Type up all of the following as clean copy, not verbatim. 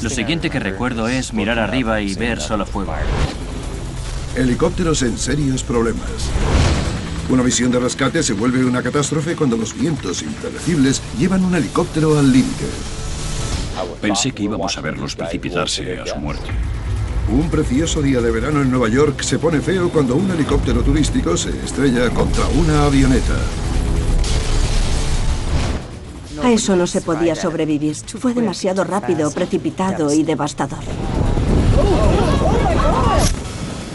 Lo siguiente que recuerdo es mirar arriba y ver solo fuego. Helicópteros en serios problemas. Una misión de rescate se vuelve una catástrofe cuando los vientos impredecibles llevan un helicóptero al límite. Pensé que íbamos a verlos precipitarse a su muerte. Un precioso día de verano en Nueva York se pone feo cuando un helicóptero turístico se estrella contra una avioneta. A eso no se podía sobrevivir. Fue demasiado rápido, precipitado y devastador.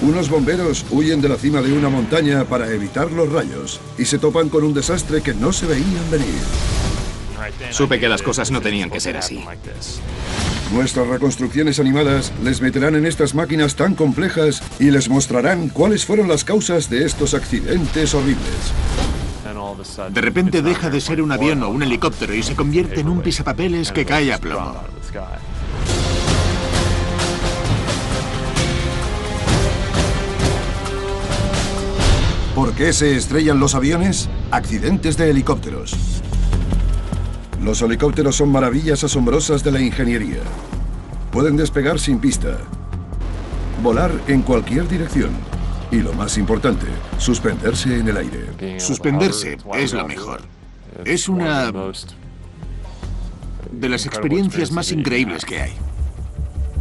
Unos bomberos huyen de la cima de una montaña para evitar los rayos y se topan con un desastre que no se veían venir. Supe que las cosas no tenían que ser así. Nuestras reconstrucciones animadas les meterán en estas máquinas tan complejas y les mostrarán cuáles fueron las causas de estos accidentes horribles. De repente deja de ser un avión o un helicóptero y se convierte en un pisapapeles que cae a plomo. ¿Por qué se estrellan los aviones? Accidentes de helicópteros. Los helicópteros son maravillas asombrosas de la ingeniería. Pueden despegar sin pista, volar en cualquier dirección y, lo más importante, suspenderse en el aire. Suspenderse es lo mejor. Es una de las experiencias más increíbles que hay.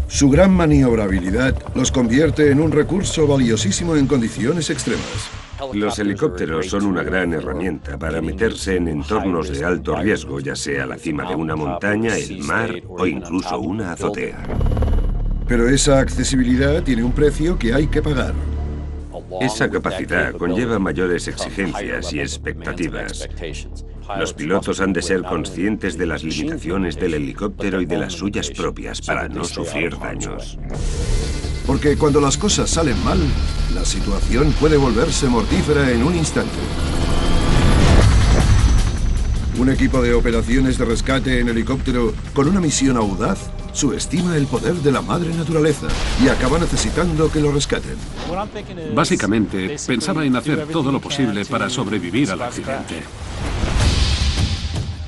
Su gran maniobrabilidad los convierte en un recurso valiosísimo en condiciones extremas. Los helicópteros son una gran herramienta para meterse en entornos de alto riesgo, ya sea la cima de una montaña, el mar o incluso una azotea. Pero esa accesibilidad tiene un precio que hay que pagar. Esa capacidad conlleva mayores exigencias y expectativas. Los pilotos han de ser conscientes de las limitaciones del helicóptero y de las suyas propias para no sufrir daños. Porque cuando las cosas salen mal, la situación puede volverse mortífera en un instante. Un equipo de operaciones de rescate en helicóptero con una misión audaz subestima el poder de la madre naturaleza y acaba necesitando que lo rescaten. Básicamente, pensaba en hacer todo lo posible para sobrevivir al accidente.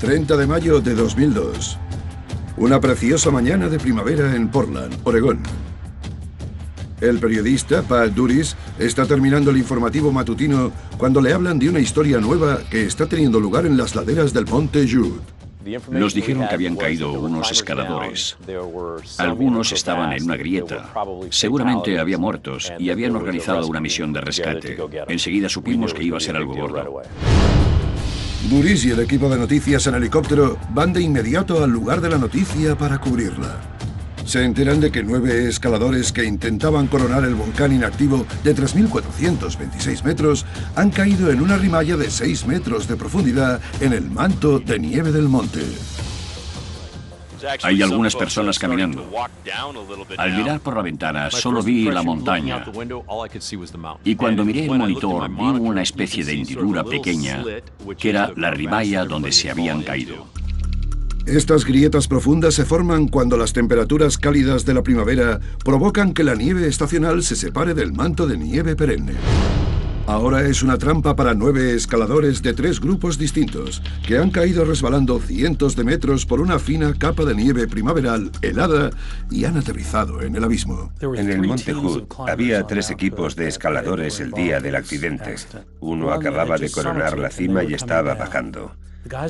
30 de mayo de 2002. Una preciosa mañana de primavera en Portland, Oregón. El periodista, Pat Duris, está terminando el informativo matutino cuando le hablan de una historia nueva que está teniendo lugar en las laderas del monte Jude. Nos dijeron que habían caído unos escaladores. Algunos estaban en una grieta. Seguramente había muertos y habían organizado una misión de rescate. Enseguida supimos que iba a ser algo gordo. Duris y el equipo de noticias en helicóptero van de inmediato al lugar de la noticia para cubrirla. Se enteran de que 9 escaladores que intentaban coronar el volcán inactivo de 3.426 metros han caído en una rimalla de 6 metros de profundidad en el manto de nieve del monte. Hay algunas personas caminando. Al mirar por la ventana solo vi la montaña. Y cuando miré el monitor vi una especie de hendidura pequeña que era la rimalla donde se habían caído. Estas grietas profundas se forman cuando las temperaturas cálidas de la primavera provocan que la nieve estacional se separe del manto de nieve perenne. Ahora es una trampa para 9 escaladores de 3 grupos distintos, que han caído resbalando cientos de metros por una fina capa de nieve primaveral helada y han aterrizado en el abismo. En el monte Hood había 3 equipos de escaladores el día del accidente. Uno acababa de coronar la cima y estaba bajando.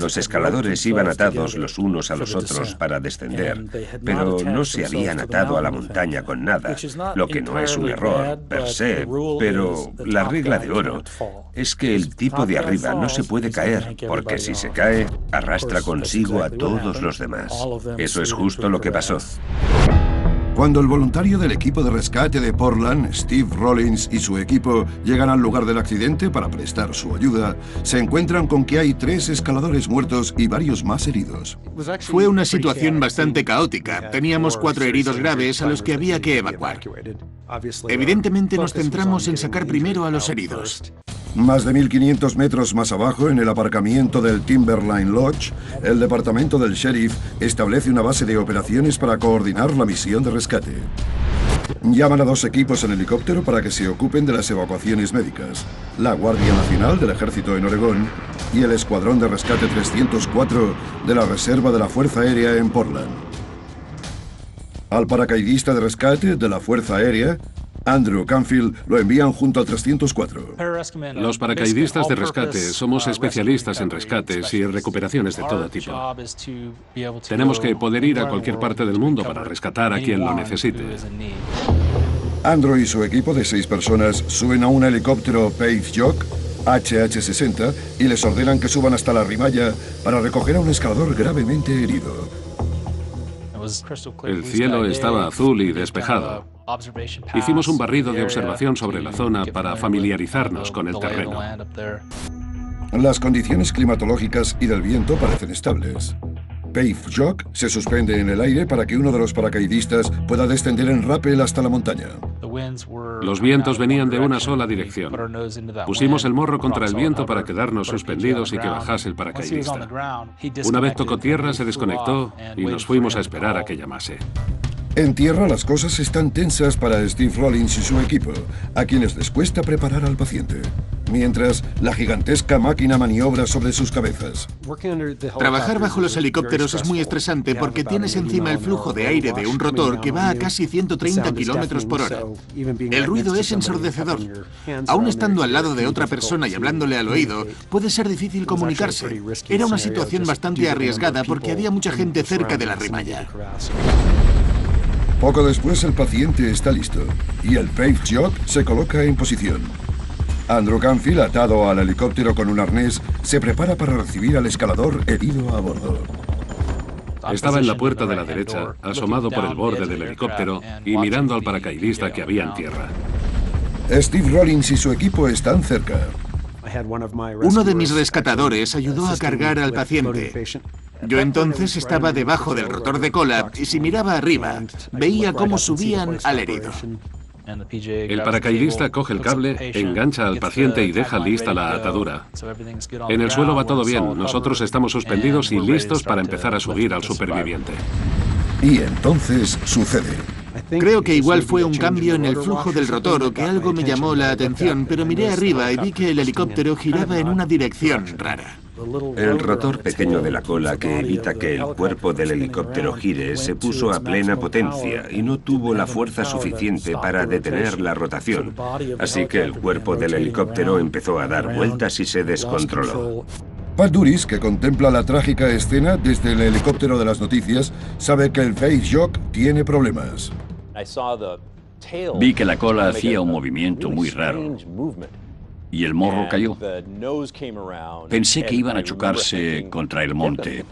Los escaladores iban atados los unos a los otros para descender, pero no se habían atado a la montaña con nada, lo que no es un error per se, pero la regla de oro es que el tipo de arriba no se puede caer, porque si se cae, arrastra consigo a todos los demás. Eso es justo lo que pasó. Cuando el voluntario del equipo de rescate de Portland, Steve Rollins, y su equipo llegan al lugar del accidente para prestar su ayuda, se encuentran con que hay 3 escaladores muertos y varios más heridos. Fue una situación bastante caótica. Teníamos 4 heridos graves a los que había que evacuar. Evidentemente nos centramos en sacar primero a los heridos. Más de 1.500 metros más abajo, en el aparcamiento del Timberline Lodge, el departamento del sheriff establece una base de operaciones para coordinar la misión de rescate. Llaman a 2 equipos en helicóptero para que se ocupen de las evacuaciones médicas: la Guardia Nacional del Ejército en Oregón y el Escuadrón de Rescate 304 de la Reserva de la Fuerza Aérea en Portland. Al paracaidista de rescate de la Fuerza Aérea, Andrew Canfield, lo envían junto al 304. Los paracaidistas de rescate somos especialistas en rescates y recuperaciones de todo tipo. Tenemos que poder ir a cualquier parte del mundo para rescatar a quien lo necesite. Andrew y su equipo de 6 personas suben a un helicóptero Pave-Jock HH-60 y les ordenan que suban hasta la Rimalla para recoger a un escalador gravemente herido. El cielo estaba azul y despejado. Hicimos un barrido de observación sobre la zona para familiarizarnos con el terreno. Las condiciones climatológicas y del viento parecen estables. Pave-Jock se suspende en el aire para que uno de los paracaidistas pueda descender en rappel hasta la montaña. Los vientos venían de una sola dirección. Pusimos el morro contra el viento para quedarnos suspendidos y que bajase el paracaidista. Una vez tocó tierra, se desconectó y nos fuimos a esperar a que llamase. En tierra las cosas están tensas para Steve Rollins y su equipo, a quienes les cuesta preparar al paciente. Mientras, la gigantesca máquina maniobra sobre sus cabezas. Trabajar bajo los helicópteros es muy estresante porque tienes encima el flujo de aire de un rotor que va a casi 130 kilómetros por hora. El ruido es ensordecedor. Aún estando al lado de otra persona y hablándole al oído, puede ser difícil comunicarse. Era una situación bastante arriesgada porque había mucha gente cerca de la Rimalla. Poco después el paciente está listo y el Pave-Jock se coloca en posición. Andrew Canfield, atado al helicóptero con un arnés, se prepara para recibir al escalador herido a bordo. Estaba en la puerta de la derecha, asomado por el borde del helicóptero y mirando al paracaidista que había en tierra. Steve Rollins y su equipo están cerca. Uno de mis rescatadores ayudó a cargar al paciente. Yo entonces estaba debajo del rotor de cola y si miraba arriba, veía cómo subían al herido. El paracaidista coge el cable, engancha al paciente y deja lista la atadura. En el suelo va todo bien, nosotros estamos suspendidos y listos para empezar a subir al superviviente. Y entonces sucede. Creo que igual fue un cambio en el flujo del rotor o que algo me llamó la atención, pero miré arriba y vi que el helicóptero giraba en una dirección rara. El rotor pequeño de la cola que evita que el cuerpo del helicóptero gire se puso a plena potencia y no tuvo la fuerza suficiente para detener la rotación, así que el cuerpo del helicóptero empezó a dar vueltas y se descontroló. Pat Duris, que contempla la trágica escena desde el helicóptero de las noticias, sabe que el Pave-Jock tiene problemas. Vi que la cola hacía un movimiento muy raro y el morro cayó. Pensé que iban a chocarse contra el monte.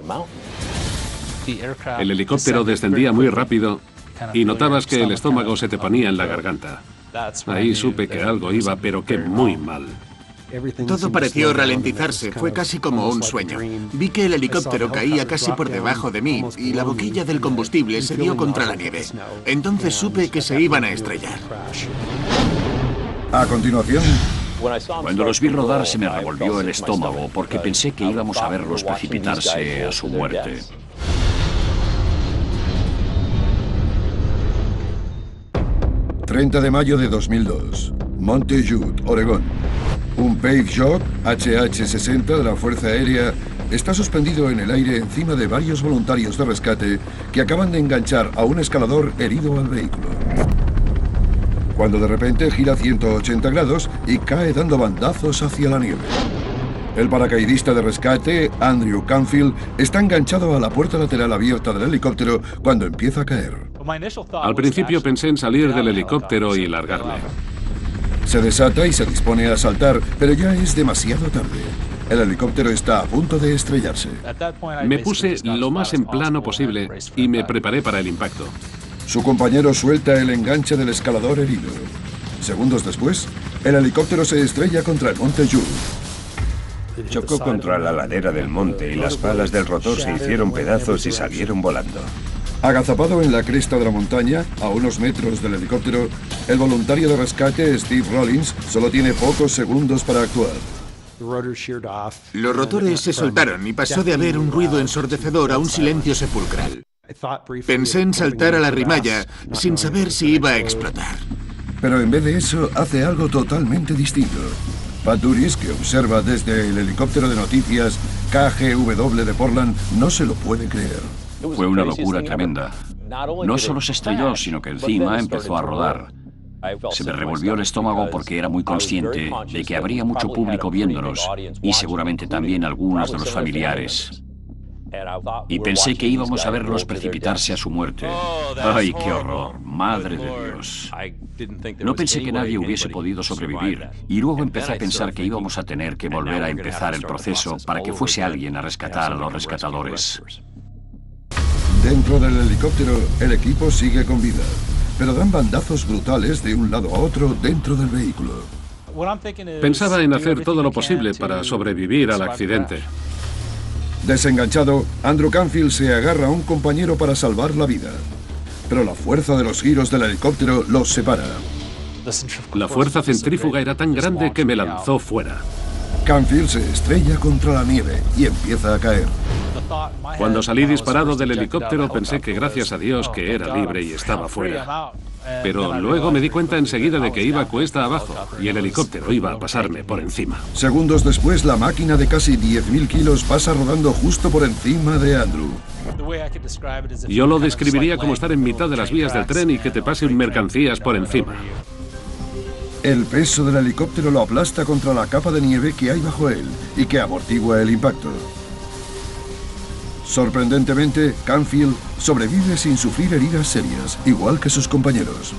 El helicóptero descendía muy rápido y notabas que el estómago se te ponía en la garganta. Ahí supe que algo iba, pero que muy mal. Todo pareció ralentizarse, fue casi como un sueño. Vi que el helicóptero caía casi por debajo de mí y la boquilla del combustible se dio contra la nieve. Entonces supe que se iban a estrellar. A continuación, Cuando los vi rodar se me revolvió el estómago porque pensé que íbamos a verlos precipitarse a su muerte. ...30 de mayo de 2002... Monte Jude, Oregón. Un Pave-Jock HH-60 de la Fuerza Aérea está suspendido en el aire encima de varios voluntarios de rescate que acaban de enganchar a un escalador herido al vehículo. Cuando de repente gira 180 grados y cae dando bandazos hacia la nieve. El paracaidista de rescate, Andrew Canfield, está enganchado a la puerta lateral abierta del helicóptero cuando empieza a caer. Al principio pensé en salir del helicóptero y largarme. Se desata y se dispone a saltar, pero ya es demasiado tarde. El helicóptero está a punto de estrellarse. Me puse lo más en plano posible y me preparé para el impacto. Su compañero suelta el enganche del escalador herido. Segundos después, el helicóptero se estrella contra el Monte Jude. Chocó contra la ladera del monte y las palas del rotor se hicieron pedazos y salieron volando. Agazapado en la cresta de la montaña, a unos metros del helicóptero, el voluntario de rescate, Steve Rollins, solo tiene pocos segundos para actuar. Los rotores se soltaron y pasó de haber un ruido ensordecedor a un silencio sepulcral. Pensé en saltar a la Rimalla sin saber si iba a explotar. Pero en vez de eso, hace algo totalmente distinto. Pat Duris, que observa desde el helicóptero de noticias KGW de Portland, no se lo puede creer. Fue una locura tremenda. No solo se estrelló, sino que encima empezó a rodar. Se me revolvió el estómago porque era muy consciente de que habría mucho público viéndonos y seguramente también algunos de los familiares. Y pensé que íbamos a verlos precipitarse a su muerte. ¡Ay, qué horror! ¡Madre de Dios! No pensé que nadie hubiese podido sobrevivir y luego empecé a pensar que íbamos a tener que volver a empezar el proceso para que fuese alguien a rescatar a los rescatadores. Dentro del helicóptero, el equipo sigue con vida, pero dan bandazos brutales de un lado a otro dentro del vehículo. Pensaba en hacer todo lo posible para sobrevivir al accidente. Desenganchado, Andrew Canfield se agarra a un compañero para salvar la vida, pero la fuerza de los giros del helicóptero los separa. La fuerza centrífuga era tan grande que me lanzó fuera. Canfield se estrella contra la nieve y empieza a caer. Cuando salí disparado del helicóptero pensé que gracias a Dios que era libre y estaba fuera. Pero luego me di cuenta enseguida de que iba cuesta abajo y el helicóptero iba a pasarme por encima. Segundos después, la máquina de casi 10.000 kilos pasa rodando justo por encima de Andrew. Yo lo describiría como estar en mitad de las vías del tren y que te pasen mercancías por encima. El peso del helicóptero lo aplasta contra la capa de nieve que hay bajo él y que amortigua el impacto. Sorprendentemente, Canfield sobrevive sin sufrir heridas serias, igual que sus compañeros.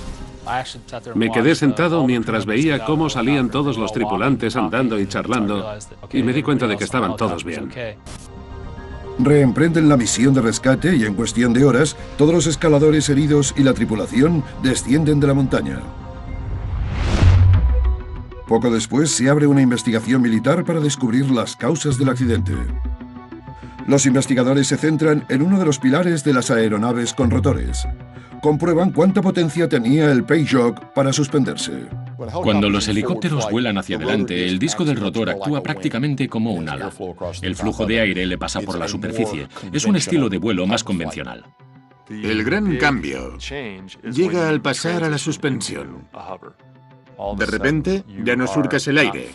Me quedé sentado mientras veía cómo salían todos los tripulantes andando y charlando y me di cuenta de que estaban todos bien. Reemprenden la misión de rescate y en cuestión de horas, todos los escaladores heridos y la tripulación descienden de la montaña. Poco después se abre una investigación militar para descubrir las causas del accidente. Los investigadores se centran en uno de los pilares de las aeronaves con rotores. Comprueban cuánta potencia tenía el Paylock para suspenderse. Cuando los helicópteros vuelan hacia adelante, el disco del rotor actúa prácticamente como un ala. El flujo de aire le pasa por la superficie. Es un estilo de vuelo más convencional. El gran cambio llega al pasar a la suspensión. De repente, ya no surcas el aire,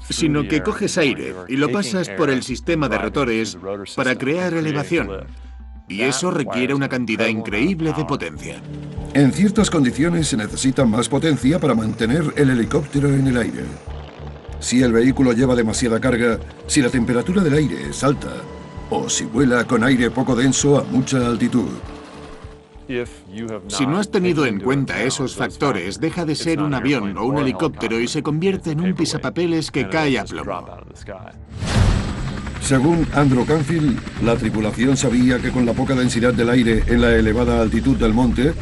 sino que coges aire y lo pasas por el sistema de rotores para crear elevación. Y eso requiere una cantidad increíble de potencia. En ciertas condiciones se necesita más potencia para mantener el helicóptero en el aire. Si el vehículo lleva demasiada carga, si la temperatura del aire es alta, o si vuela con aire poco denso a mucha altitud. Si no has tenido en cuenta esos factores, deja de ser un avión o un helicóptero y se convierte en un pisapapeles que cae a plomo. Según Andrew Canfield, la tripulación sabía que con la poca densidad del aire en la elevada altitud del monte,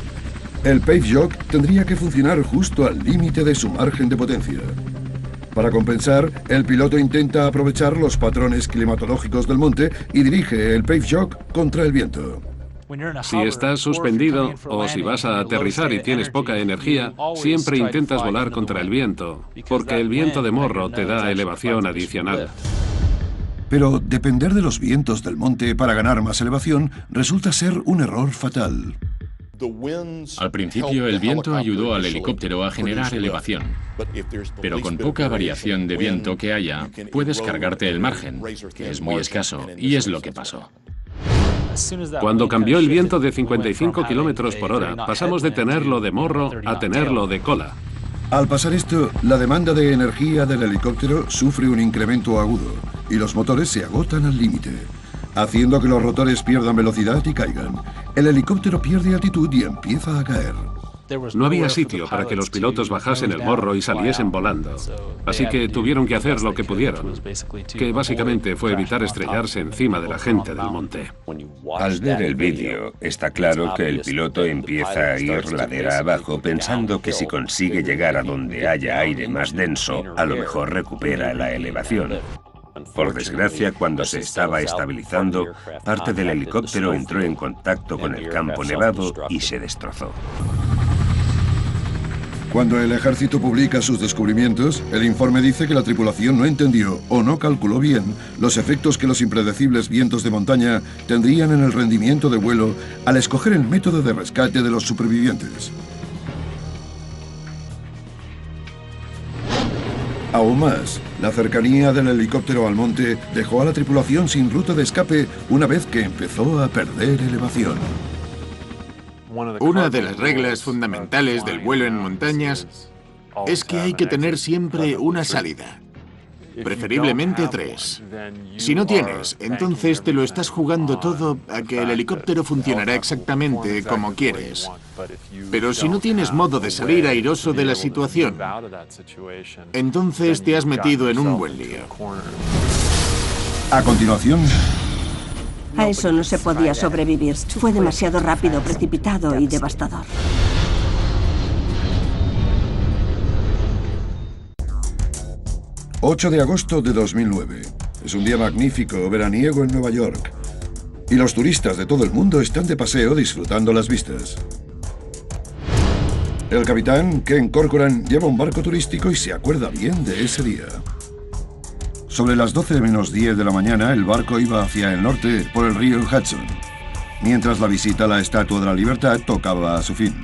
el Paylock tendría que funcionar justo al límite de su margen de potencia. Para compensar, el piloto intenta aprovechar los patrones climatológicos del monte y dirige el Paylock contra el viento. Si estás suspendido o si vas a aterrizar y tienes poca energía, siempre intentas volar contra el viento, porque el viento de morro te da elevación adicional. Pero depender de los vientos del monte para ganar más elevación resulta ser un error fatal. Al principio, el viento ayudó al helicóptero a generar elevación. Pero con poca variación de viento que haya, puedes cargarte el margen, que es muy escaso, y es lo que pasó. Cuando cambió el viento de 55 kilómetros por hora, pasamos de tenerlo de morro a tenerlo de cola. Al pasar esto, la demanda de energía del helicóptero sufre un incremento agudo y los motores se agotan al límite, haciendo que los rotores pierdan velocidad y caigan. El helicóptero pierde altitud y empieza a caer. No había sitio para que los pilotos bajasen el morro y saliesen volando, así que tuvieron que hacer lo que pudieron, que básicamente fue evitar estrellarse encima de la gente del monte. Al ver el vídeo, está claro que el piloto empieza a ir ladera abajo pensando que si consigue llegar a donde haya aire más denso, a lo mejor recupera la elevación. Por desgracia, cuando se estaba estabilizando, parte del helicóptero entró en contacto con el campo nevado y se destrozó. Cuando el ejército publica sus descubrimientos, el informe dice que la tripulación no entendió o no calculó bien los efectos que los impredecibles vientos de montaña tendrían en el rendimiento de vuelo al escoger el método de rescate de los supervivientes. Aún más, la cercanía del helicóptero al monte dejó a la tripulación sin ruta de escape una vez que empezó a perder elevación. Una de las reglas fundamentales del vuelo en montañas es que hay que tener siempre una salida. Preferiblemente 3. Si no tienes, entonces te lo estás jugando todo a que el helicóptero funcionará exactamente como quieres. Pero si no tienes modo de salir airoso de la situación, entonces te has metido en un buen lío. A continuación, A eso no se podía sobrevivir. Fue demasiado rápido, precipitado y devastador. ...8 de agosto de 2009. Es un día magnífico, veraniego en Nueva York. Y los turistas de todo el mundo están de paseo disfrutando las vistas. El capitán, Ken Corcoran, lleva un barco turístico y se acuerda bien de ese día. Sobre las 12 menos 10 de la mañana, el barco iba hacia el norte por el río Hudson, mientras la visita a la Estatua de la Libertad tocaba a su fin.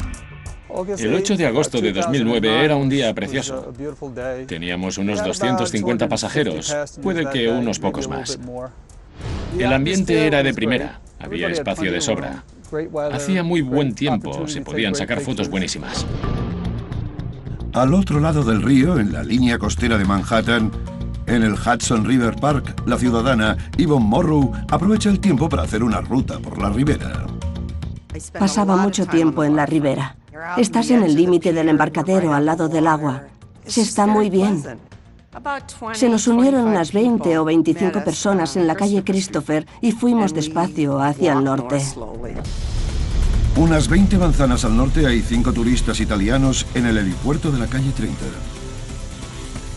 El 8 de agosto de 2009 era un día precioso. Teníamos unos 250 pasajeros, puede que unos pocos más. El ambiente era de primera, había espacio de sobra. Hacía muy buen tiempo, se podían sacar fotos buenísimas. Al otro lado del río, en la línea costera de Manhattan, en el Hudson River Park, la ciudadana Yvonne Morrow aprovecha el tiempo para hacer una ruta por la ribera. Pasaba mucho tiempo en la ribera. Estás en el límite del embarcadero, al lado del agua. Se está muy bien. Se nos unieron unas 20 o 25 personas en la calle Christopher y fuimos despacio hacia el norte. Unas 20 manzanas al norte hay 5 turistas italianos en el helipuerto de la calle 30.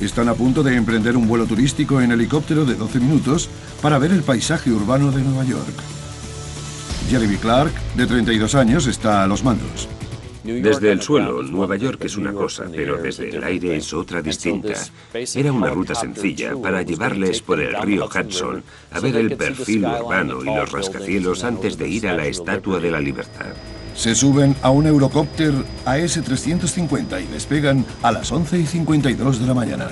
Están a punto de emprender un vuelo turístico en helicóptero de 12 minutos para ver el paisaje urbano de Nueva York. Jeremy Clark, de 32 años, está a los mandos. Desde el suelo, Nueva York es una cosa, pero desde el aire es otra distinta. Era una ruta sencilla para llevarles por el río Hudson a ver el perfil urbano y los rascacielos antes de ir a la Estatua de la Libertad. Se suben a un Eurocopter AS-350 y despegan a las 11:52 de la mañana.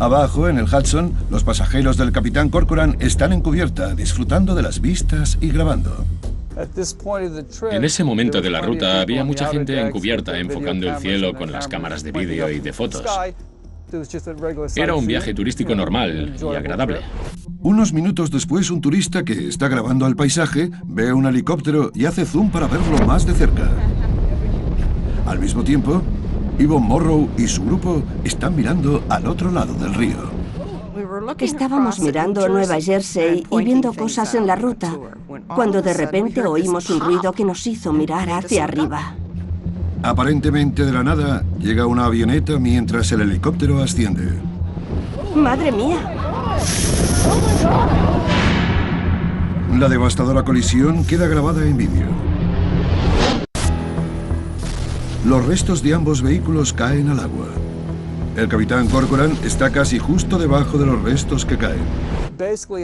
Abajo, en el Hudson, los pasajeros del capitán Corcoran están en cubierta, disfrutando de las vistas y grabando. En ese momento de la ruta había mucha gente encubierta enfocando el cielo con las cámaras de vídeo y de fotos. Era un viaje turístico normal y agradable. Unos minutos después, un turista que está grabando el paisaje ve un helicóptero y hace zoom para verlo más de cerca. Al mismo tiempo, Yvonne Morrow y su grupo están mirando al otro lado del río. Estábamos mirando Nueva Jersey y viendo cosas en la ruta, cuando de repente oímos un ruido que nos hizo mirar hacia arriba. Aparentemente de la nada, llega una avioneta mientras el helicóptero asciende. ¡Madre mía! La devastadora colisión queda grabada en vídeo. Los restos de ambos vehículos caen al agua. El capitán Corcoran está casi justo debajo de los restos que caen.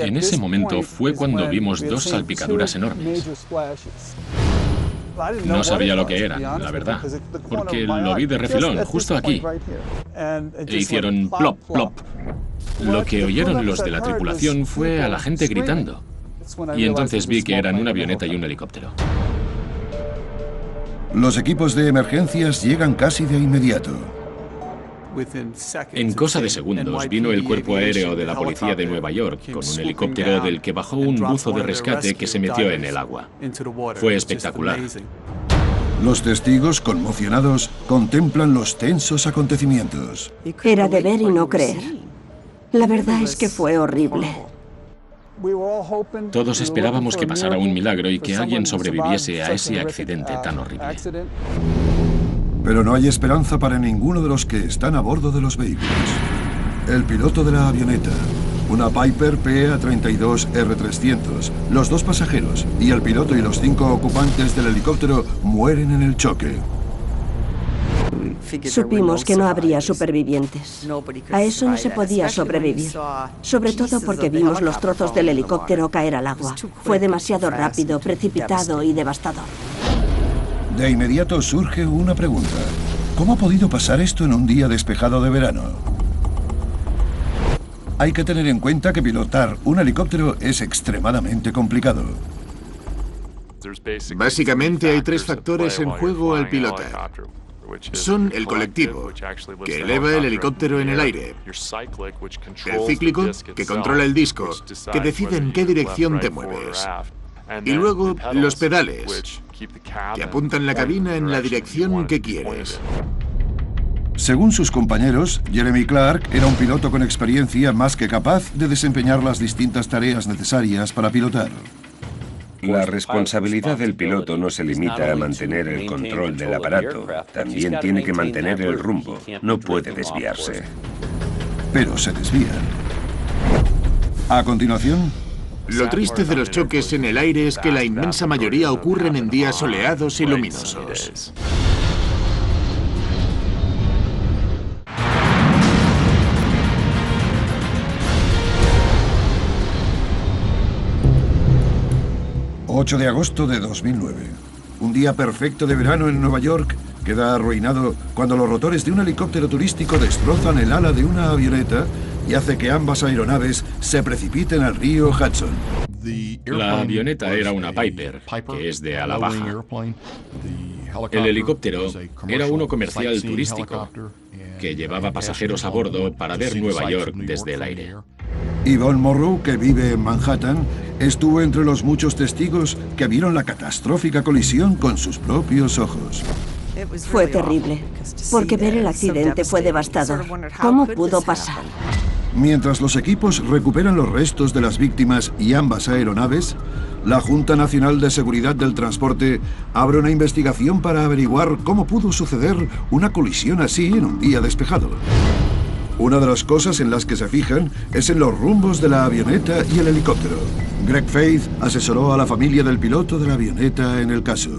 En ese momento fue cuando vimos 2 salpicaduras enormes. No sabía lo que eran, la verdad, porque lo vi de refilón, justo aquí. E hicieron plop, plop. Lo que oyeron los de la tripulación fue a la gente gritando. Y entonces vi que eran una avioneta y un helicóptero. Los equipos de emergencias llegan casi de inmediato. En cosa de segundos vino el cuerpo aéreo de la policía de Nueva York con un helicóptero del que bajó un buzo de rescate que se metió en el agua. Fue espectacular. Los testigos, conmocionados, contemplan los tensos acontecimientos. Era de ver y no creer. La verdad es que fue horrible. Todos esperábamos que pasara un milagro y que alguien sobreviviese a ese accidente tan horrible. Pero no hay esperanza para ninguno de los que están a bordo de los vehículos. El piloto de la avioneta, una Piper PA-32 R300, los 2 pasajeros y el piloto y los 5 ocupantes del helicóptero mueren en el choque. Supimos que no habría supervivientes. A eso no se podía sobrevivir. Sobre todo porque vimos los trozos del helicóptero caer al agua. Fue demasiado rápido, precipitado y devastador. De inmediato surge una pregunta. ¿Cómo ha podido pasar esto en un día despejado de verano? Hay que tener en cuenta que pilotar un helicóptero es extremadamente complicado. Básicamente hay tres factores en juego al pilotar. Son el colectivo, que eleva el helicóptero en el aire, el cíclico, que controla el disco, que decide en qué dirección te mueves, y luego los pedales, que apuntan la cabina en la dirección que quieres. Según sus compañeros, Jeremy Clark era un piloto con experiencia más que capaz de desempeñar las distintas tareas necesarias para pilotar. La responsabilidad del piloto no se limita a mantener el control del aparato, también tiene que mantener el rumbo, no puede desviarse. Pero se desvían. A continuación... Lo triste de los choques en el aire es que la inmensa mayoría ocurren en días soleados y luminosos. ...8 de agosto de 2009. Un día perfecto de verano en Nueva York queda arruinado cuando los rotores de un helicóptero turístico destrozan el ala de una avioneta y hace que ambas aeronaves se precipiten al río Hudson. La avioneta era una Piper, que es de ala baja. El helicóptero era uno comercial turístico, que llevaba pasajeros a bordo para ver Nueva York desde el aire. Yvonne Morrow, que vive en Manhattan, estuvo entre los muchos testigos que vieron la catastrófica colisión con sus propios ojos. Fue terrible, porque ver el accidente fue devastador. ¿Cómo pudo pasar? Mientras los equipos recuperan los restos de las víctimas y ambas aeronaves, la Junta Nacional de Seguridad del Transporte abre una investigación para averiguar cómo pudo suceder una colisión así en un día despejado. Una de las cosas en las que se fijan es en los rumbos de la avioneta y el helicóptero. Greg Faith asesoró a la familia del piloto de la avioneta en el caso.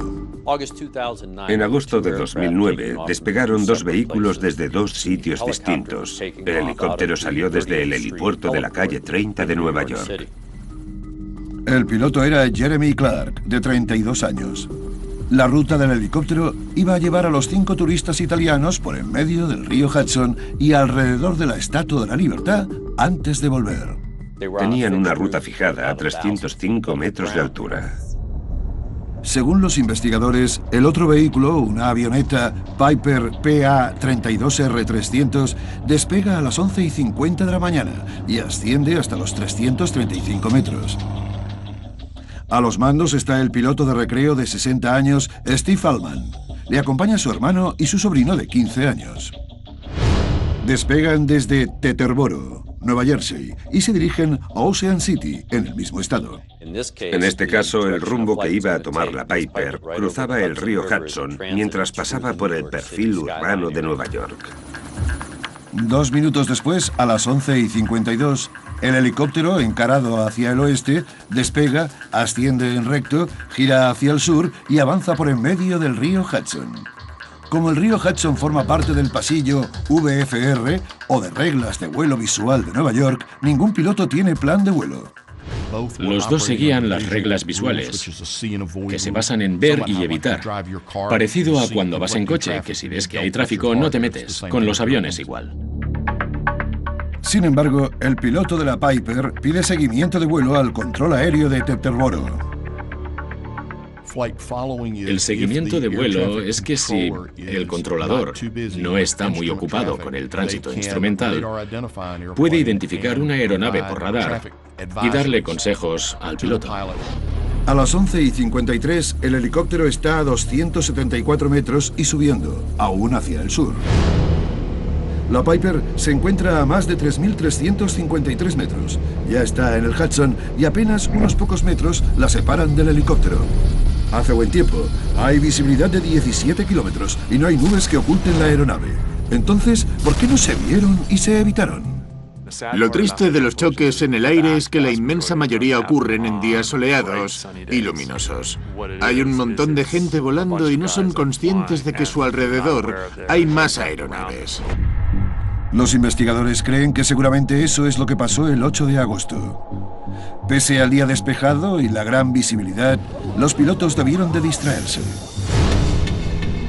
En agosto de 2009 despegaron dos vehículos desde dos sitios distintos. El helicóptero salió desde el helipuerto de la calle 30 de Nueva York. El piloto era Jeremy Clark, de 32 años. La ruta del helicóptero iba a llevar a los 5 turistas italianos por en medio del río Hudson y alrededor de la Estatua de la Libertad antes de volver. Tenían una ruta fijada a 305 metros de altura. Según los investigadores, el otro vehículo, una avioneta Piper PA-32R300, despega a las 11:50 de la mañana y asciende hasta los 335 metros. A los mandos está el piloto de recreo de 60 años, Steve Allman. Le acompaña su hermano y su sobrino de 15 años. Despegan desde Teterboro, Nueva Jersey, y se dirigen a Ocean City, en el mismo estado. En este caso, el rumbo que iba a tomar la Piper cruzaba el río Hudson mientras pasaba por el perfil urbano de Nueva York. 2 minutos después, a las 11:52, el helicóptero, encarado hacia el oeste, despega, asciende en recto, gira hacia el sur y avanza por en medio del río Hudson. Como el río Hudson forma parte del pasillo VFR, o de reglas de vuelo visual de Nueva York, ningún piloto tiene plan de vuelo. Los dos seguían las reglas visuales, que se basan en ver y evitar. Parecido a cuando vas en coche, que si ves que hay tráfico no te metes. Con los aviones igual. Sin embargo, el piloto de la Piper pide seguimiento de vuelo al control aéreo de Teterboro. El seguimiento de vuelo es que si el controlador no está muy ocupado con el tránsito instrumental, puede identificar una aeronave por radar y darle consejos al piloto. A las 11:53, el helicóptero está a 274 metros y subiendo, aún hacia el sur. La Piper se encuentra a más de 3.353 metros. Ya está en el Hudson y apenas unos pocos metros la separan del helicóptero. Hace buen tiempo, hay visibilidad de 17 kilómetros y no hay nubes que oculten la aeronave. Entonces, ¿por qué no se vieron y se evitaron? Lo triste de los choques en el aire es que la inmensa mayoría ocurren en días soleados y luminosos. Hay un montón de gente volando y no son conscientes de que a su alrededor hay más aeronaves. Los investigadores creen que seguramente eso es lo que pasó el 8 de agosto. Pese al día despejado y la gran visibilidad, los pilotos debieron de distraerse.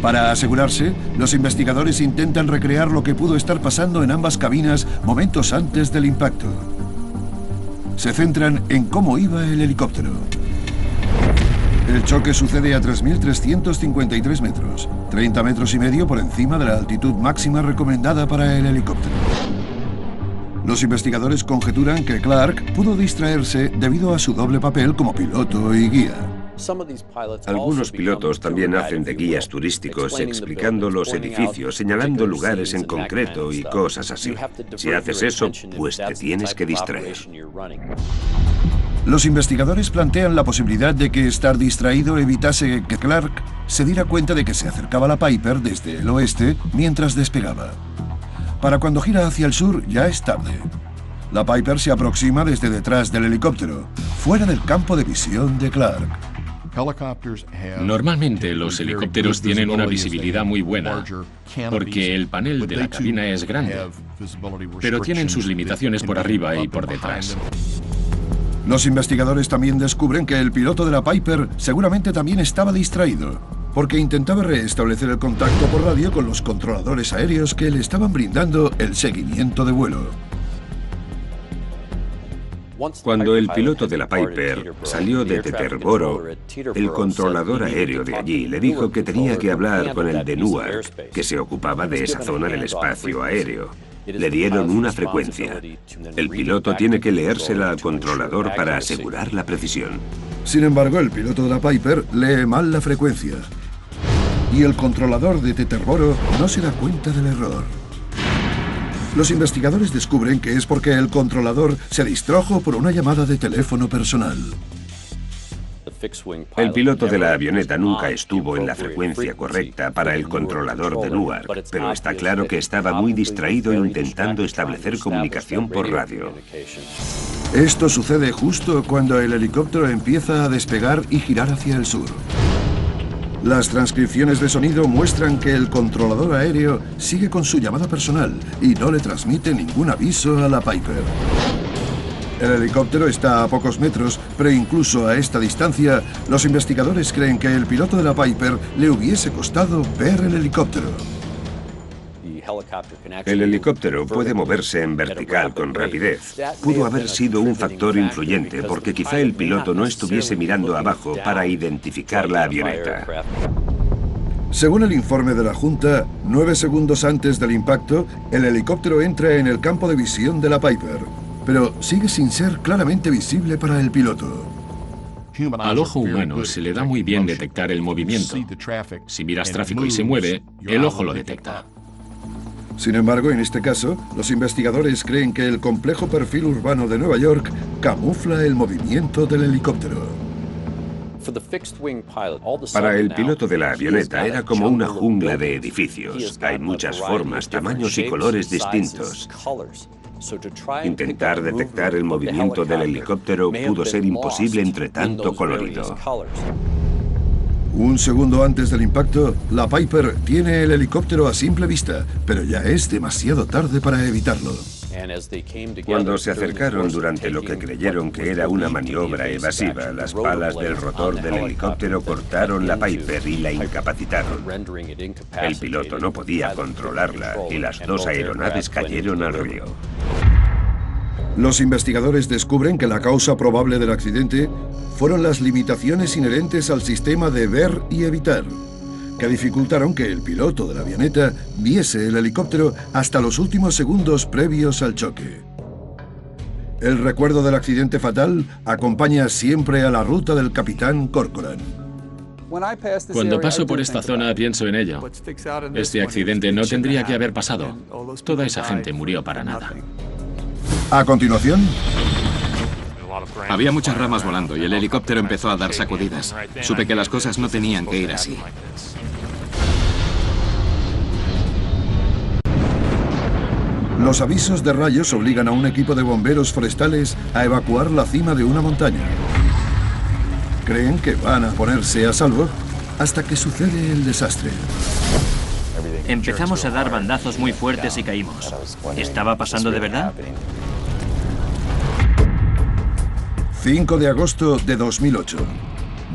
Para asegurarse, los investigadores intentan recrear lo que pudo estar pasando en ambas cabinas momentos antes del impacto. Se centran en cómo iba el helicóptero. El choque sucede a 3.353 metros, 30 metros y medio por encima de la altitud máxima recomendada para el helicóptero. Los investigadores conjeturan que Clark pudo distraerse debido a su doble papel como piloto y guía. Algunos pilotos también hacen de guías turísticos explicando los edificios, señalando lugares en concreto y cosas así. Si haces eso, pues te tienes que distraer. Los investigadores plantean la posibilidad de que estar distraído evitase que Clark se diera cuenta de que se acercaba la Piper desde el oeste mientras despegaba. Para cuando gira hacia el sur ya es tarde. La Piper se aproxima desde detrás del helicóptero, fuera del campo de visión de Clark. Normalmente los helicópteros tienen una visibilidad muy buena, porque el panel de la cabina es grande, pero tienen sus limitaciones por arriba y por detrás. Los investigadores también descubren que el piloto de la Piper seguramente también estaba distraído, porque intentaba restablecer el contacto por radio con los controladores aéreos que le estaban brindando el seguimiento de vuelo. Cuando el piloto de la Piper salió de Teterboro, el controlador aéreo de allí le dijo que tenía que hablar con el de Newark, que se ocupaba de esa zona del espacio aéreo. Le dieron una frecuencia. El piloto tiene que leérsela al controlador para asegurar la precisión. Sin embargo, el piloto de la Piper lee mal la frecuencia. Y el controlador de Teterboro no se da cuenta del error. Los investigadores descubren que es porque el controlador se distrajo por una llamada de teléfono personal. El piloto de la avioneta nunca estuvo en la frecuencia correcta para el controlador de Newark, pero está claro que estaba muy distraído intentando establecer comunicación por radio. Esto sucede justo cuando el helicóptero empieza a despegar y girar hacia el sur. Las transcripciones de sonido muestran que el controlador aéreo sigue con su llamada personal y no le transmite ningún aviso a la Piper. El helicóptero está a pocos metros, pero incluso a esta distancia, los investigadores creen que el piloto de la Piper le hubiese costado ver el helicóptero. El helicóptero puede moverse en vertical con rapidez. Pudo haber sido un factor influyente porque quizá el piloto no estuviese mirando abajo para identificar la avioneta. Según el informe de la Junta, 9 segundos antes del impacto, el helicóptero entra en el campo de visión de la Piper, pero sigue sin ser claramente visible para el piloto. Al ojo humano se le da muy bien detectar el movimiento. Si miras tráfico y se mueve, el ojo lo detecta. Sin embargo, en este caso, los investigadores creen que el complejo perfil urbano de Nueva York camufla el movimiento del helicóptero. Para el piloto de la avioneta era como una jungla de edificios. Hay muchas formas, tamaños y colores distintos. Intentar detectar el movimiento del helicóptero pudo ser imposible entre tanto colorido. Un segundo antes del impacto, la Piper tiene el helicóptero a simple vista, pero ya es demasiado tarde para evitarlo. Cuando se acercaron durante lo que creyeron que era una maniobra evasiva, las palas del rotor del helicóptero cortaron la Piper y la incapacitaron. El piloto no podía controlarla y las dos aeronaves cayeron al río. Los investigadores descubren que la causa probable del accidente fueron las limitaciones inherentes al sistema de ver y evitar, que dificultaron que el piloto de la avioneta viese el helicóptero hasta los últimos segundos previos al choque. El recuerdo del accidente fatal acompaña siempre a la ruta del capitán Corcoran. Cuando paso por esta zona pienso en ello. Este accidente no tendría que haber pasado. Toda esa gente murió para nada. A continuación, había muchas ramas volando y el helicóptero empezó a dar sacudidas. Supe que las cosas no tenían que ir así. los avisos de rayos obligan a un equipo de bomberos forestales a evacuar la cima de una montaña. Creen que van a ponerse a salvo hasta que sucede el desastre. Empezamos a dar bandazos muy fuertes y caímos. ¿Estaba pasando de verdad? 5 de agosto de 2008.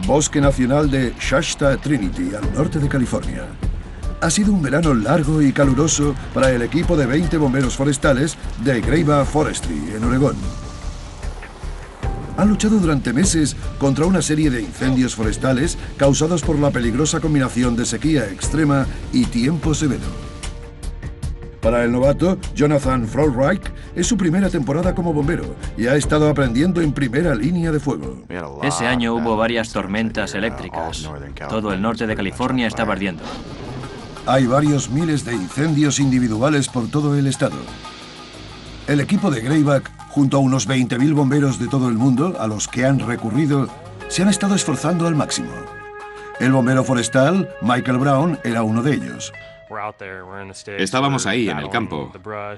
Bosque Nacional de Shasta Trinity, al norte de California. Ha sido un verano largo y caluroso para el equipo de 20 bomberos forestales de Grayba Forestry, en Oregón. Han luchado durante meses contra una serie de incendios forestales causados por la peligrosa combinación de sequía extrema y tiempo severo. Para el novato, Jonathan Frolreich, es su primera temporada como bombero y ha estado aprendiendo en primera línea de fuego. Ese año hubo varias tormentas eléctricas. Todo el norte de California estaba ardiendo. Hay varios miles de incendios individuales por todo el estado. El equipo de Grayback, junto a unos 20.000 bomberos de todo el mundo a los que han recurrido, se han estado esforzando al máximo. El bombero forestal, Michael Brown, era uno de ellos. Estábamos ahí, en el campo,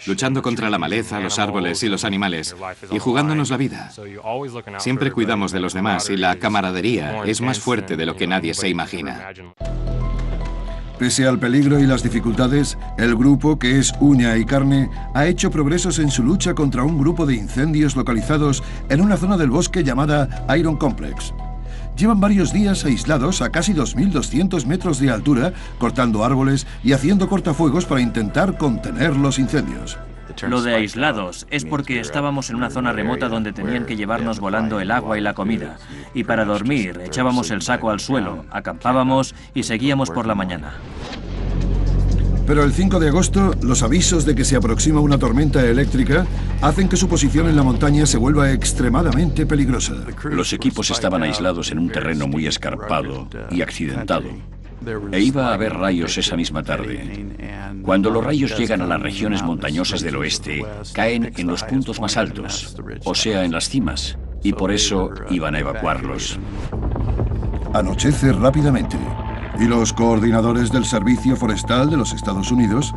luchando contra la maleza, los árboles y los animales, y jugándonos la vida. Siempre cuidamos de los demás y la camaradería es más fuerte de lo que nadie se imagina. Pese al peligro y las dificultades, el grupo, que es uña y carne, ha hecho progresos en su lucha contra un grupo de incendios localizados en una zona del bosque llamada Iron Complex. Llevan varios días aislados a casi 2.200 metros de altura, cortando árboles y haciendo cortafuegos para intentar contener los incendios. Lo de aislados es porque estábamos en una zona remota donde tenían que llevarnos volando el agua y la comida. Y para dormir echábamos el saco al suelo, acampábamos y seguíamos por la mañana. Pero el 5 de agosto, los avisos de que se aproxima una tormenta eléctrica hacen que su posición en la montaña se vuelva extremadamente peligrosa. Los equipos estaban aislados en un terreno muy escarpado y accidentado. E iba a haber rayos esa misma tarde. Cuando los rayos llegan a las regiones montañosas del oeste, caen en los puntos más altos, o sea, en las cimas, y por eso iban a evacuarlos. Anochece rápidamente, y los coordinadores del Servicio Forestal de los Estados Unidos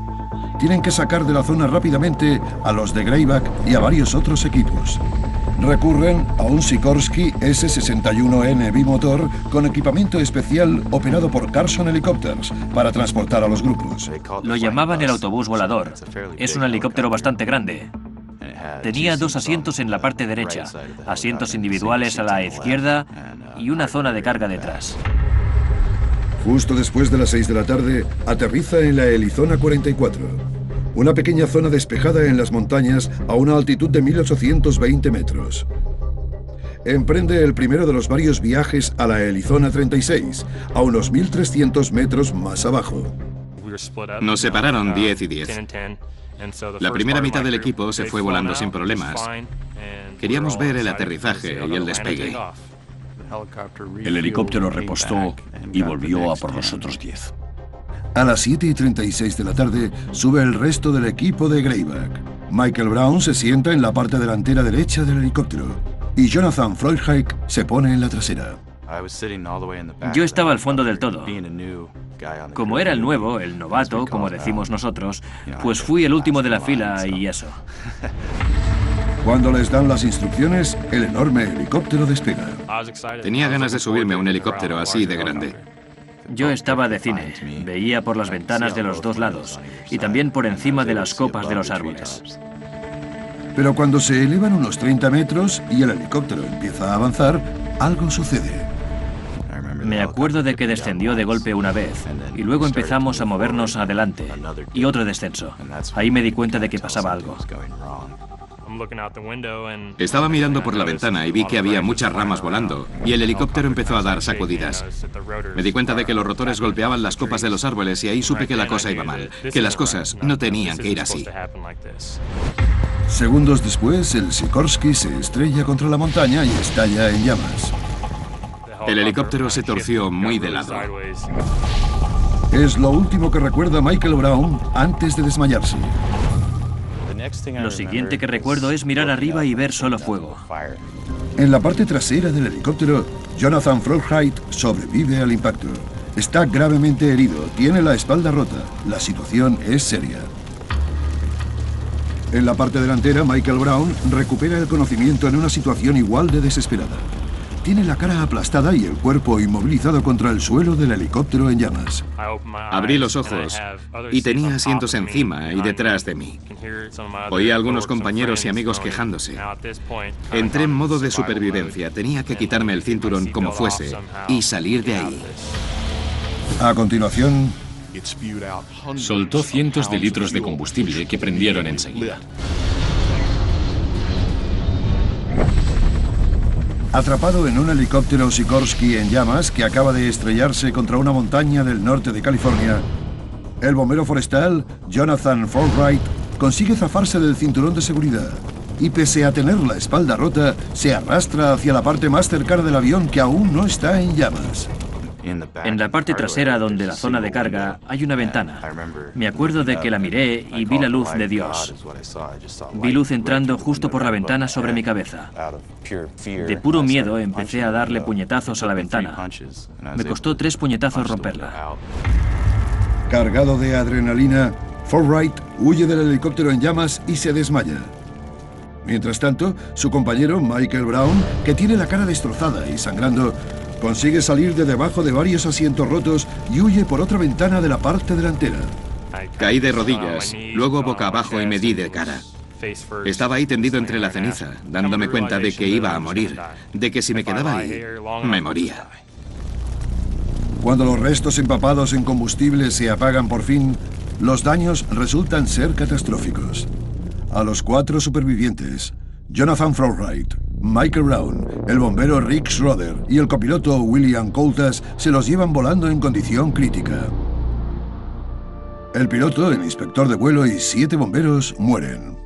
tienen que sacar de la zona rápidamente a los de Grayback y a varios otros equipos. Recurren a un Sikorsky S-61N bimotor con equipamiento especial operado por Carson Helicopters para transportar a los grupos. Lo llamaban el autobús volador. Es un helicóptero bastante grande. Tenía 2 asientos en la parte derecha, asientos individuales a la izquierda y una zona de carga detrás. Justo después de las 6 de la tarde, aterriza en la Elizona 44, una pequeña zona despejada en las montañas a una altitud de 1.820 metros. Emprende el primero de los varios viajes a la Elizona 36, a unos 1.300 metros más abajo. Nos separaron 10 y 10. La primera mitad del equipo se fue volando sin problemas. Queríamos ver el aterrizaje y el despegue. El helicóptero repostó y volvió a por los otros 10. A las 7:36 de la tarde sube el resto del equipo de Grayback. Michael Brown se sienta en la parte delantera derecha del helicóptero y Jonathan Frolreich se pone en la trasera. Yo estaba al fondo del todo. Como era el nuevo, el novato, como decimos nosotros, pues fui el último de la fila y eso. Cuando les dan las instrucciones, el enorme helicóptero despega. Tenía ganas de subirme a un helicóptero así de grande. Yo estaba de cine, veía por las ventanas de los dos lados y también por encima de las copas de los árboles. Pero cuando se elevan unos 30 metros y el helicóptero empieza a avanzar, algo sucede. Me acuerdo de que descendió de golpe una vez y luego empezamos a movernos adelante y otro descenso. Ahí me di cuenta de que pasaba algo. Estaba mirando por la ventana y vi que había muchas ramas volando y el helicóptero empezó a dar sacudidas. Me di cuenta de que los rotores golpeaban las copas de los árboles y ahí supe que la cosa iba mal, que las cosas no tenían que ir así. Segundos después, el Sikorsky se estrella contra la montaña y estalla en llamas. El helicóptero se torció muy de lado. Es lo último que recuerda Michael Brown antes de desmayarse. Lo siguiente que recuerdo es mirar arriba y ver solo fuego. En la parte trasera del helicóptero, Jonathan Frolreich sobrevive al impacto. Está gravemente herido, tiene la espalda rota. La situación es seria. En la parte delantera, Michael Brown recupera el conocimiento en una situación igual de desesperada. Tiene la cara aplastada y el cuerpo inmovilizado contra el suelo del helicóptero en llamas. Abrí los ojos y tenía asientos encima y detrás de mí. Oí a algunos compañeros y amigos quejándose. Entré en modo de supervivencia. Tenía que quitarme el cinturón como fuese y salir de ahí. A continuación, soltó cientos de litros de combustible que prendieron enseguida. Atrapado en un helicóptero Sikorsky en llamas que acaba de estrellarse contra una montaña del norte de California, el bombero forestal Jonathan Forwright consigue zafarse del cinturón de seguridad y, pese a tener la espalda rota, se arrastra hacia la parte más cercana del avión que aún no está en llamas. En la parte trasera, donde la zona de carga, hay una ventana. Me acuerdo de que la miré y vi la luz de Dios. Vi luz entrando justo por la ventana sobre mi cabeza. De puro miedo empecé a darle puñetazos a la ventana. Me costó 3 puñetazos romperla. Cargado de adrenalina, Forwright huye del helicóptero en llamas y se desmaya. Mientras tanto, su compañero Michael Brown, que tiene la cara destrozada y sangrando, consigue salir de debajo de varios asientos rotos y huye por otra ventana de la parte delantera. Caí de rodillas, luego boca abajo y me di de cara. Estaba ahí tendido entre la ceniza, dándome cuenta de que iba a morir, de que si me quedaba ahí, me moría. Cuando los restos empapados en combustible se apagan por fin, los daños resultan ser catastróficos. A los 4 supervivientes, Jonathan Forwright, Michael Brown, el bombero Rick Schroeder y el copiloto William Coultas se los llevan volando en condición crítica. El piloto, el inspector de vuelo y 7 bomberos mueren.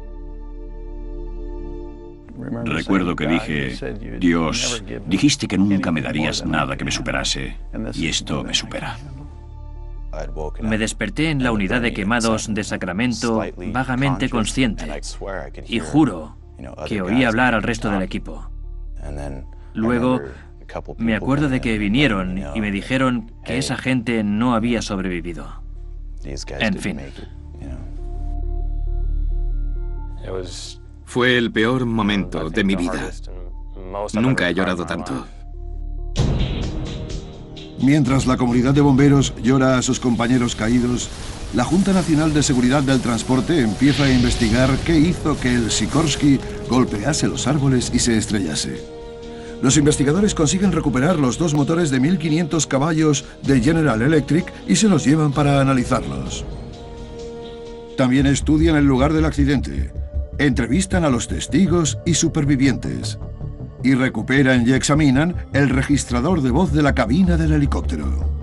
Recuerdo que dije, Dios, dijiste que nunca me darías nada que me superase, y esto me supera. Me desperté en la unidad de quemados de Sacramento vagamente consciente y juro que oí hablar al resto del equipo. Luego, me acuerdo de que vinieron y me dijeron que esa gente no había sobrevivido. En fin. Fue el peor momento de mi vida. Nunca he llorado tanto. Mientras la comunidad de bomberos llora a sus compañeros caídos, la Junta Nacional de Seguridad del Transporte empieza a investigar qué hizo que el Sikorsky golpease los árboles y se estrellase. Los investigadores consiguen recuperar los 2 motores de 1500 caballos de General Electric y se los llevan para analizarlos. También estudian el lugar del accidente, entrevistan a los testigos y supervivientes, y recuperan y examinan el registrador de voz de la cabina del helicóptero.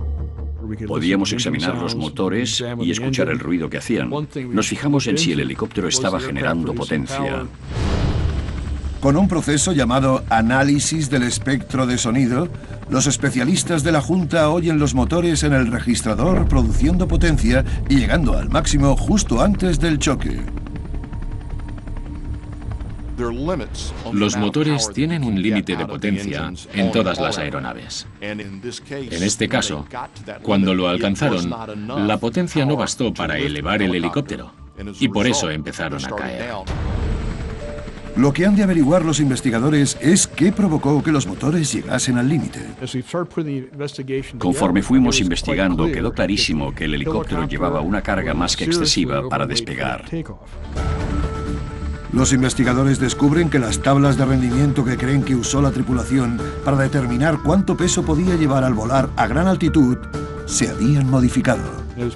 Podíamos examinar los motores y escuchar el ruido que hacían. Nos fijamos en si el helicóptero estaba generando potencia. Con un proceso llamado análisis del espectro de sonido, los especialistas de la Junta oyen los motores en el registrador produciendo potencia y llegando al máximo justo antes del choque. Los motores tienen un límite de potencia en todas las aeronaves. En este caso, cuando lo alcanzaron, la potencia no bastó para elevar el helicóptero, y por eso empezaron a caer. Lo que han de averiguar los investigadores es qué provocó que los motores llegasen al límite. Conforme fuimos investigando, quedó clarísimo que el helicóptero llevaba una carga más que excesiva para despegar. Los investigadores descubren que las tablas de rendimiento que creen que usó la tripulación para determinar cuánto peso podía llevar al volar a gran altitud se habían modificado.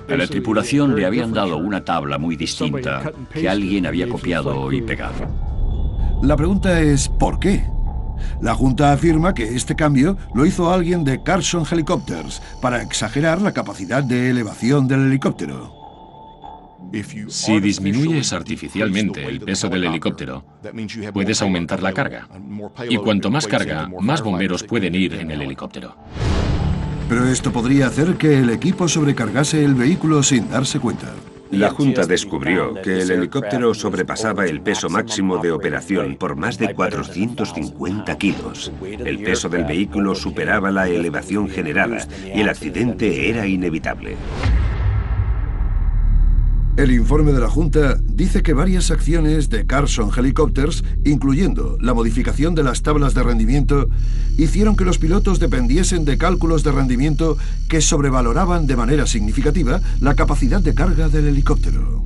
A la tripulación le habían dado una tabla muy distinta que alguien había copiado y pegado. La pregunta es ¿por qué? La Junta afirma que este cambio lo hizo alguien de Carson Helicopters para exagerar la capacidad de elevación del helicóptero. Si disminuyes artificialmente el peso del helicóptero, puedes aumentar la carga. Y cuanto más carga, más bomberos pueden ir en el helicóptero. Pero esto podría hacer que el equipo sobrecargase el vehículo sin darse cuenta. La Junta descubrió que el helicóptero sobrepasaba el peso máximo de operación por más de 450 kilos. El peso del vehículo superaba la elevación generada y el accidente era inevitable. El informe de la Junta dice que varias acciones de Carson Helicopters, incluyendo la modificación de las tablas de rendimiento, hicieron que los pilotos dependiesen de cálculos de rendimiento que sobrevaloraban de manera significativa la capacidad de carga del helicóptero.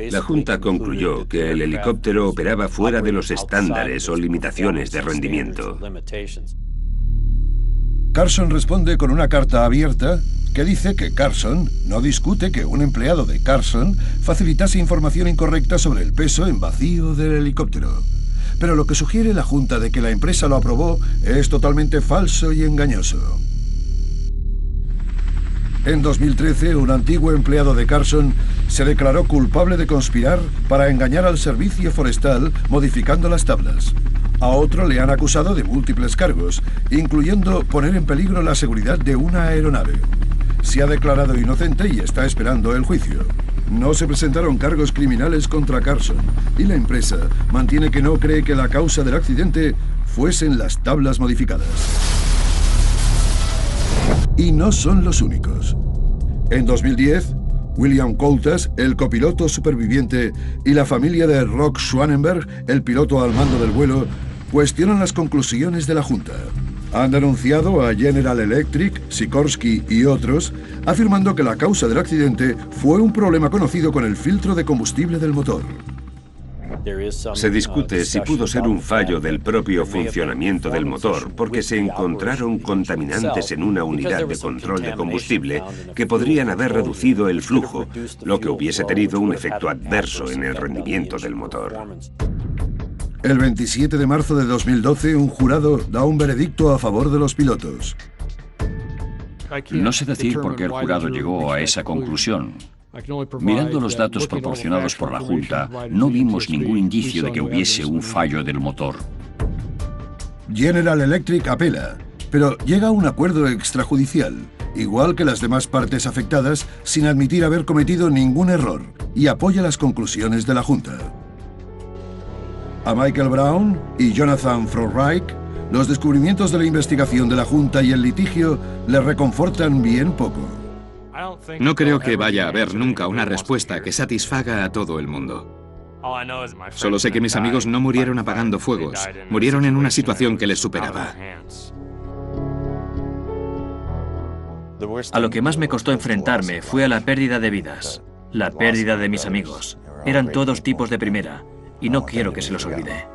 La Junta concluyó que el helicóptero operaba fuera de los estándares o limitaciones de rendimiento. Carson responde con una carta abierta que dice que Carson no discute que un empleado de Carson facilitase información incorrecta sobre el peso en vacío del helicóptero, pero lo que sugiere la Junta de que la empresa lo aprobó es totalmente falso y engañoso. En 2013, un antiguo empleado de Carson se declaró culpable de conspirar para engañar al servicio forestal modificando las tablas. A otro le han acusado de múltiples cargos, incluyendo poner en peligro la seguridad de una aeronave. Se ha declarado inocente y está esperando el juicio. No se presentaron cargos criminales contra Carson y la empresa mantiene que no cree que la causa del accidente fuesen las tablas modificadas. Y no son los únicos. En 2010, William Coultas, el copiloto superviviente, y la familia de Rock Schwanenberg, el piloto al mando del vuelo, cuestionan las conclusiones de la Junta. Han denunciado a General Electric, Sikorsky y otros, afirmando que la causa del accidente fue un problema conocido con el filtro de combustible del motor. Se discute si pudo ser un fallo del propio funcionamiento del motor, porque se encontraron contaminantes en una unidad de control de combustible que podrían haber reducido el flujo, lo que hubiese tenido un efecto adverso en el rendimiento del motor. El 27 de marzo de 2012, un jurado da un veredicto a favor de los pilotos. No sé decir por qué el jurado llegó a esa conclusión. Mirando los datos proporcionados por la Junta, no vimos ningún indicio de que hubiese un fallo del motor. General Electric apela, pero llega a un acuerdo extrajudicial, igual que las demás partes afectadas, sin admitir haber cometido ningún error, y apoya las conclusiones de la Junta. A Michael Brown y Jonathan Frorreich, los descubrimientos de la investigación de la Junta y el litigio le reconfortan bien poco. No creo que vaya a haber nunca una respuesta que satisfaga a todo el mundo. Solo sé que mis amigos no murieron apagando fuegos, murieron en una situación que les superaba. A lo que más me costó enfrentarme fue a la pérdida de vidas, la pérdida de mis amigos. Eran todos tipos de primera, y no quiero que se los olvide.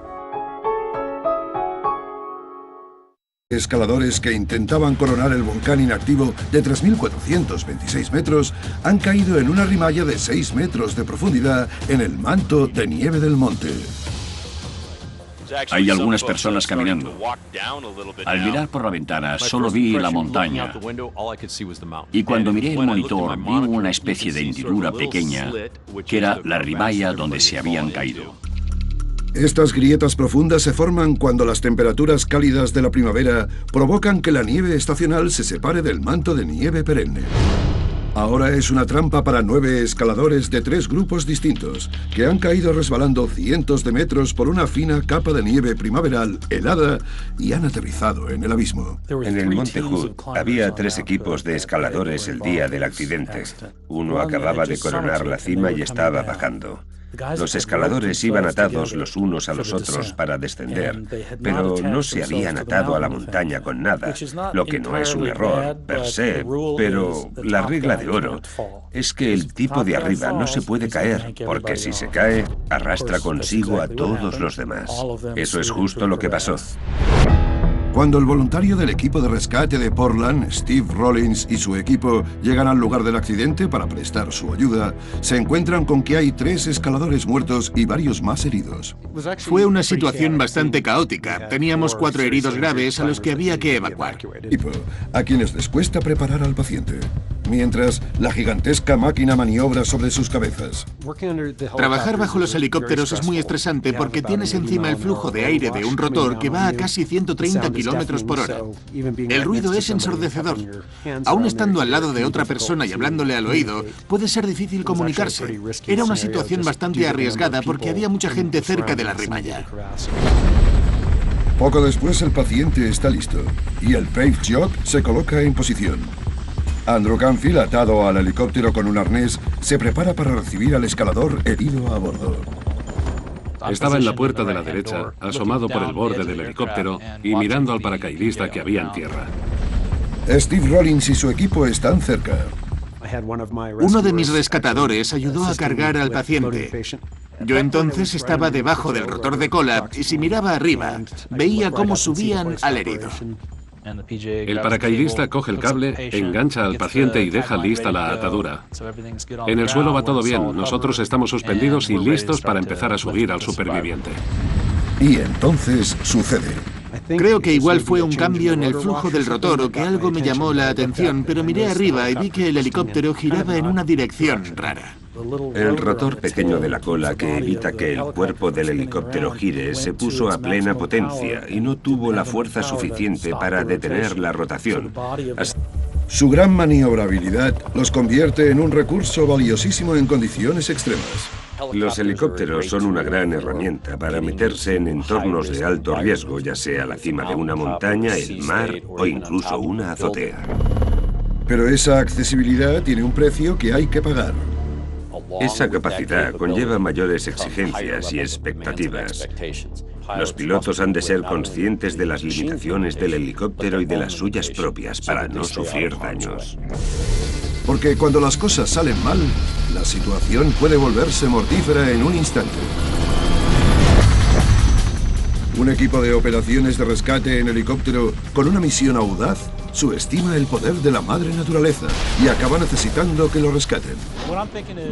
Escaladores que intentaban coronar el volcán inactivo de 3.426 metros han caído en una rimalla de 6 metros de profundidad en el manto de nieve del monte. Hay algunas personas caminando. Al mirar por la ventana, solo vi la montaña. Y cuando miré el monitor, vi una especie de hendidura pequeña, que era la rimalla donde se habían caído. Estas grietas profundas se forman cuando las temperaturas cálidas de la primavera provocan que la nieve estacional se separe del manto de nieve perenne. Ahora es una trampa para 9 escaladores de 3 grupos distintos, que han caído resbalando cientos de metros por una fina capa de nieve primaveral helada y han aterrizado en el abismo. En el Monte Hood había 3 equipos de escaladores el día del accidente. Uno acababa de coronar la cima y estaba bajando. Los escaladores iban atados los unos a los otros para descender, pero no se habían atado a la montaña con nada, lo que no es un error per se, pero la regla de oro es que el tipo de arriba no se puede caer, porque si se cae, arrastra consigo a todos los demás. Eso es justo lo que pasó. Cuando el voluntario del equipo de rescate de Portland, Steve Rollins, y su equipo llegan al lugar del accidente para prestar su ayuda, se encuentran con que hay 3 escaladores muertos y varios más heridos. Fue una situación bastante caótica. Teníamos 4 heridos graves a los que había que evacuar. A quienes les cuesta preparar al paciente, mientras la gigantesca máquina maniobra sobre sus cabezas. Trabajar bajo los helicópteros es muy estresante porque tienes encima el flujo de aire de un rotor que va a casi 130 kilómetros por hora. El ruido es ensordecedor. Aún estando al lado de otra persona y hablándole al oído, puede ser difícil comunicarse. Era una situación bastante arriesgada porque había mucha gente cerca de la rimalla. Poco después el paciente está listo y el Brave Jog se coloca en posición. Andrew Canfield, atado al helicóptero con un arnés, se prepara para recibir al escalador herido a bordo. Estaba en la puerta de la derecha, asomado por el borde del helicóptero y mirando al paracaidista que había en tierra. Steve Rollins y su equipo están cerca. Uno de mis rescatadores ayudó a cargar al paciente. Yo entonces estaba debajo del rotor de cola y si miraba arriba, veía cómo subían al herido. El paracaidista coge el cable, engancha al paciente y deja lista la atadura. En el suelo va todo bien, nosotros estamos suspendidos y listos para empezar a subir al superviviente. Y entonces sucede. Creo que igual fue un cambio en el flujo del rotor o que algo me llamó la atención, pero miré arriba y vi que el helicóptero giraba en una dirección rara. El rotor pequeño de la cola que evita que el cuerpo del helicóptero gire se puso a plena potencia y no tuvo la fuerza suficiente para detener la rotación. Su gran maniobrabilidad los convierte en un recurso valiosísimo en condiciones extremas. Los helicópteros son una gran herramienta para meterse en entornos de alto riesgo, ya sea la cima de una montaña, el mar o incluso una azotea. Pero esa accesibilidad tiene un precio que hay que pagar. Esa capacidad conlleva mayores exigencias y expectativas. Los pilotos han de ser conscientes de las limitaciones del helicóptero y de las suyas propias para no sufrir daños. Porque cuando las cosas salen mal, la situación puede volverse mortífera en un instante. Un equipo de operaciones de rescate en helicóptero con una misión audaz subestima el poder de la madre naturaleza y acaba necesitando que lo rescaten.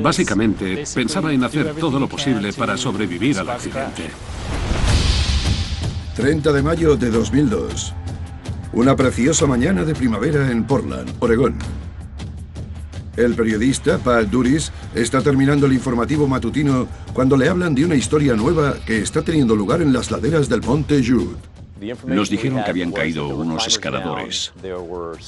Básicamente, pensaba en hacer todo lo posible para sobrevivir al accidente. 30 de mayo de 2002. Una preciosa mañana de primavera en Portland, Oregón. El periodista, Pat Duris, está terminando el informativo matutino cuando le hablan de una historia nueva que está teniendo lugar en las laderas del monte Jude. Nos dijeron que habían caído unos escaladores.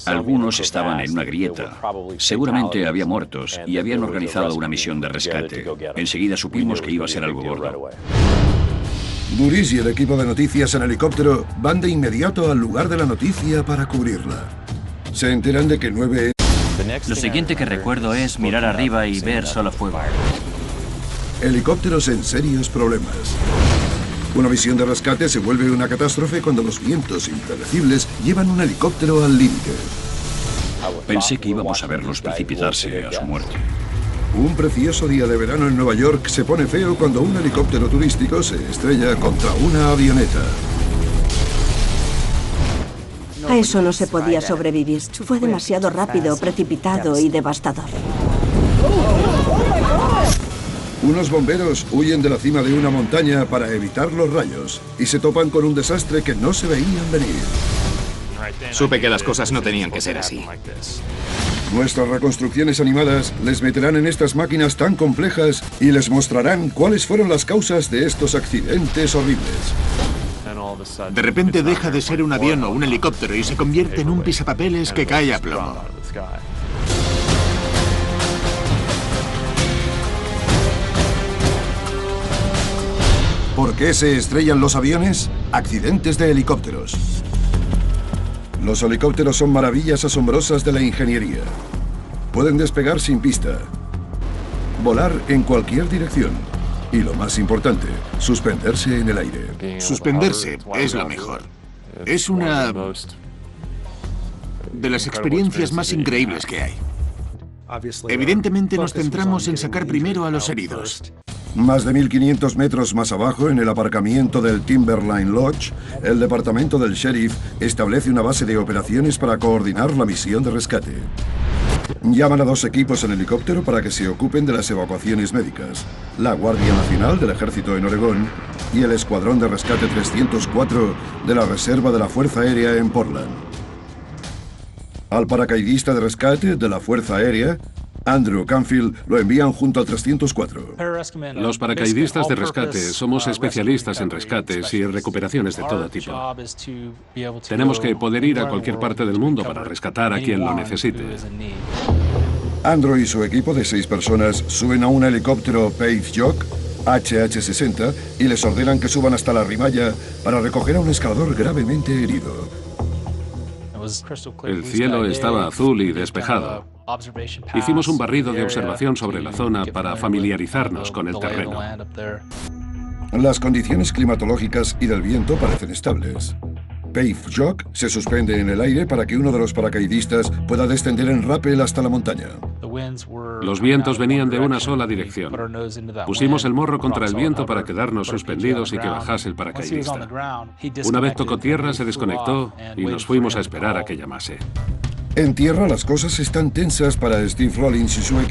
Algunos estaban en una grieta. Seguramente había muertos y habían organizado una misión de rescate. Enseguida supimos que iba a ser algo gordo. Duris y el equipo de noticias en helicóptero van de inmediato al lugar de la noticia para cubrirla. Se enteran de que 9... Lo siguiente que recuerdo es mirar arriba y ver solo fuego. Helicópteros en serios problemas. Una misión de rescate se vuelve una catástrofe cuando los vientos impredecibles llevan un helicóptero al límite. Pensé que íbamos a verlos precipitarse a su muerte. Un precioso día de verano en Nueva York se pone feo cuando un helicóptero turístico se estrella contra una avioneta. A eso no se podía sobrevivir. Fue demasiado rápido, precipitado y devastador. Unos bomberos huyen de la cima de una montaña para evitar los rayos y se topan con un desastre que no se veían venir. Supe que las cosas no tenían que ser así. Nuestras reconstrucciones animadas les meterán en estas máquinas tan complejas y les mostrarán cuáles fueron las causas de estos accidentes horribles. De repente deja de ser un avión o un helicóptero y se convierte en un pisapapeles que cae a plomo. ¿Por qué se estrellan los aviones? Accidentes de helicópteros. Los helicópteros son maravillas asombrosas de la ingeniería. Pueden despegar sin pista, volar en cualquier dirección y, lo más importante, suspenderse en el aire. Suspenderse es lo mejor. Es una de las experiencias más increíbles que hay. Evidentemente nos centramos en sacar primero a los heridos. Más de 1.500 metros más abajo, en el aparcamiento del Timberline Lodge, el departamento del sheriff establece una base de operaciones para coordinar la misión de rescate. Llaman a 2 equipos en helicóptero para que se ocupen de las evacuaciones médicas: la Guardia Nacional del Ejército en Oregón y el Escuadrón de Rescate 304 de la Reserva de la Fuerza Aérea en Portland. Al paracaidista de rescate de la Fuerza Aérea, Andrew Canfield, lo envían junto al 304. Los paracaidistas de rescate somos especialistas en rescates y en recuperaciones de todo tipo. Tenemos que poder ir a cualquier parte del mundo para rescatar a quien lo necesite. Andrew y su equipo de 6 personas suben a un helicóptero Pave-Jock HH-60 y les ordenan que suban hasta la Rimaya para recoger a un escalador gravemente herido. El cielo estaba azul y despejado. Hicimos un barrido de observación sobre la zona para familiarizarnos con el terreno. Las condiciones climatológicas y del viento parecen estables. Pave-Jock se suspende en el aire para que uno de los paracaidistas pueda descender en rappel hasta la montaña. Los vientos venían de una sola dirección. Pusimos el morro contra el viento para quedarnos suspendidos y que bajase el paracaidista. Una vez tocó tierra, se desconectó y nos fuimos a esperar a que llamase. En tierra las cosas están tensas para Steve Rollins y su equipo.